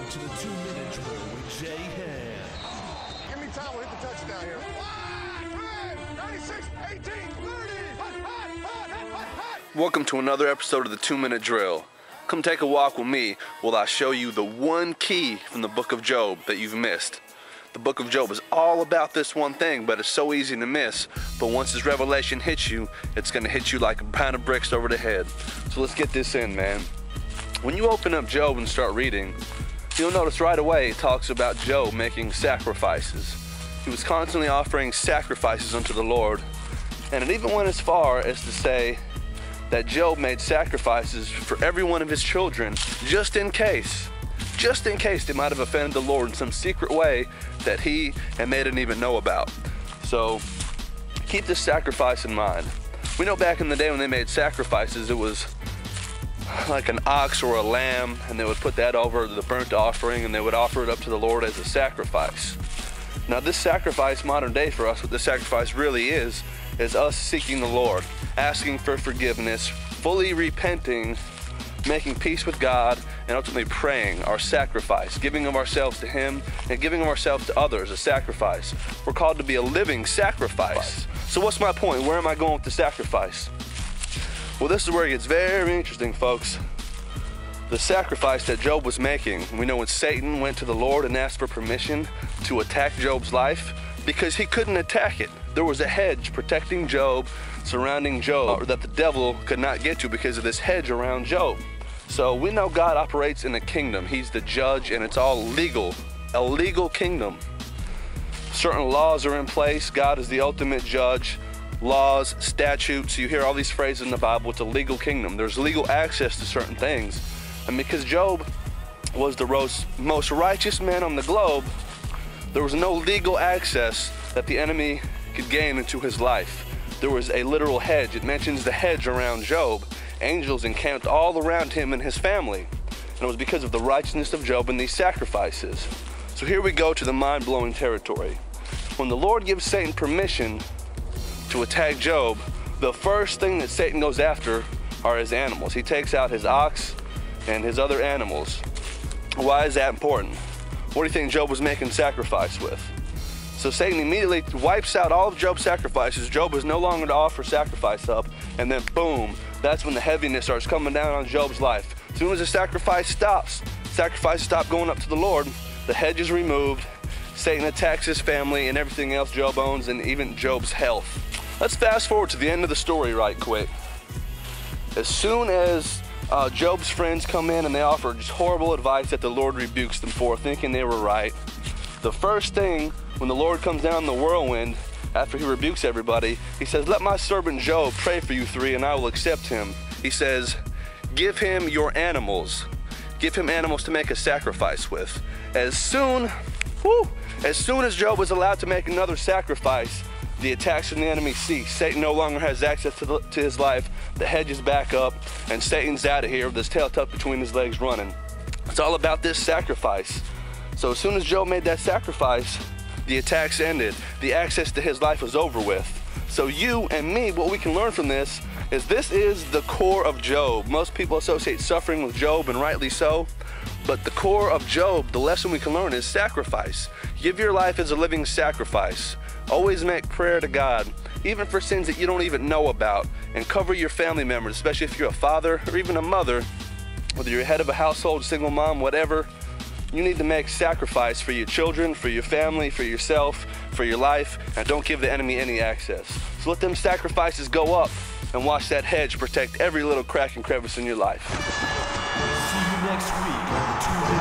to the 2-minute drill with Jay Hedge. Give me time, we'll hit the touchdown here. 96, 18, 30. Welcome to another episode of the 2-minute drill. Come take a walk with me while I show you the one key from the book of Job that you've missed. The book of Job is all about this one thing, but it's so easy to miss. But once this revelation hits you, it's going to hit you like a pound of bricks over the head. So let's get this in, man. When you open up Job and start reading, you'll notice right away it talks about Job making sacrifices. He was constantly offering sacrifices unto the Lord. And it even went as far as to say that Job made sacrifices for every one of his children, just in case they might have offended the Lord in some secret way that he and they didn't even know about. So keep this sacrifice in mind. We know back in the day when they made sacrifices, it was like an ox or a lamb, and they would put that over the burnt offering and they would offer it up to the Lord as a sacrifice. Now this sacrifice, modern day for us, what this sacrifice really is us seeking the Lord, asking for forgiveness, fully repenting, making peace with God, and ultimately praying, our sacrifice, giving of ourselves to Him and giving of ourselves to others, a sacrifice. We're called to be a living sacrifice. So what's my point? Where am I going with the sacrifice? Well, this is where it gets very interesting, folks. The sacrifice that Job was making, we know when Satan went to the Lord and asked for permission to attack Job's life, because he couldn't attack it. There was a hedge protecting Job, surrounding Job, that the devil could not get to because of this hedge around Job. So we know God operates in a kingdom. He's the judge, and it's all legal, a legal kingdom. Certain laws are in place. God is the ultimate judge. Laws, statutes, you hear all these phrases in the Bible. It's a legal kingdom. There's legal access to certain things. And because Job was the most righteous man on the globe, there was no legal access that the enemy could gain into his life. There was a literal hedge. It mentions the hedge around Job. Angels encamped all around him and his family. And it was because of the righteousness of Job and these sacrifices. So here we go to the mind-blowing territory. When the Lord gives Satan permission to attack Job, the first thing that Satan goes after are his animals. He takes out his ox and his other animals. Why is that important? What do you think Job was making sacrifice with? So Satan immediately wipes out all of Job's sacrifices. Job is no longer to offer sacrifice up, and then boom, that's when the heaviness starts coming down on Job's life. As soon as the sacrifices stop going up to the Lord, the hedge is removed, Satan attacks his family and everything else Job owns, and even Job's health. Let's fast forward to the end of the story right quick. As soon as Job's friends come in and they offer just horrible advice that the Lord rebukes them for, thinking they were right, the first thing when the Lord comes down in the whirlwind, after he rebukes everybody, he says, "Let my servant Job pray for you three, and I will accept him." He says, "Give him your animals. Give him animals to make a sacrifice with." As soon as Job was allowed to make another sacrifice, the attacks from the enemy cease. Satan no longer has access to his life. The hedge is back up, and Satan's out of here with his tail tucked between his legs running. It's all about this sacrifice. So as soon as Job made that sacrifice, the attacks ended. The access to his life was over with. So you and me, what we can learn from this is the core of Job. Most people associate suffering with Job, and rightly so. But the core of Job, the lesson we can learn is sacrifice. Give your life as a living sacrifice. Always make prayer to God, even for sins that you don't even know about, and cover your family members, especially if you're a father or even a mother, whether you're head of a household, single mom, whatever. You need to make sacrifice for your children, for your family, for yourself, for your life, and don't give the enemy any access. So let them sacrifices go up and watch that hedge protect every little crack and crevice in your life. See you next week on the 2-minute